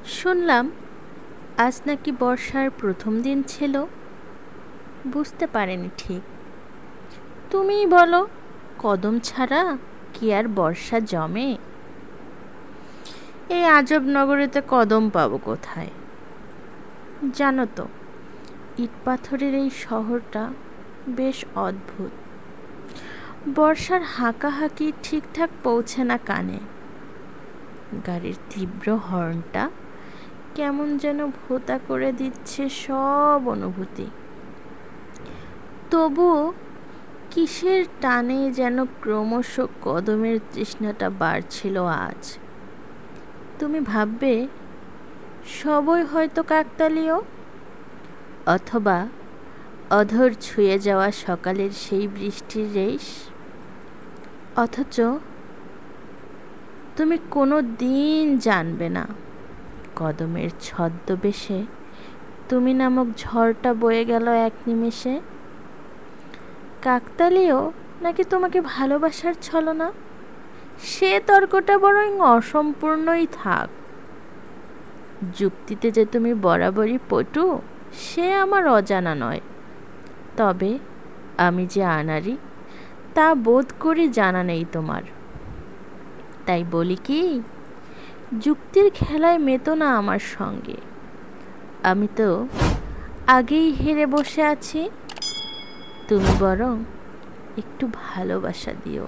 শুনলাম আজ নাকি বর্ষার প্রথম দিন ছিল। বুঝতে পারিনি ঠিক। তুমিই বলো, কদম ছাড়া কি আর বর্ষা জমে? এই আজব নগরীতে কদম পাবো কোথায়? জানো তো, ইট পাথরের এই শহরটা বেশ অদ্ভুত। বর্ষার হাঁকাহাঁকি ঠিকঠাক পৌঁছে না কানে। গাড়ির তীব্র হর্নটা কেমন যেন ভোঁতা করে দিচ্ছে সব অনুভূতি। তবুও কিসের টানে যেন ক্রমশ কদমের তৃষ্ণাটা বাড়ছিল আজ। তুমি ভাববে সবই হয়তো কাকতালীয়, অথবা অধর ছুঁয়ে যাওয়া সকালের সেই বৃষ্টির রেশ। অথচ তুমি কোনো দিন জানবে না কদমের ছদ্মবেশে তুমি নামক ঝড়টা বয়ে গেল এক নিমেষে। কাকতালীয় নাকি তোমাকে ভালোবাসার ছলনা, সে তর্কটা বরং অসম্পূর্ণই থাক। যুক্তিতে যে তুমি বরাবরই পটু, সে আমার অজানা নয়। তবে আমি যে আনাড়ি তা বোধ করি জানা নেই তোমার। তাই বলি কি, যুক্তির খেলায় মেতো না আমার সঙ্গে। আমি তো আগেই হেরে বসে আছি। তুমি বরং একটু ভালোবাসা দিও।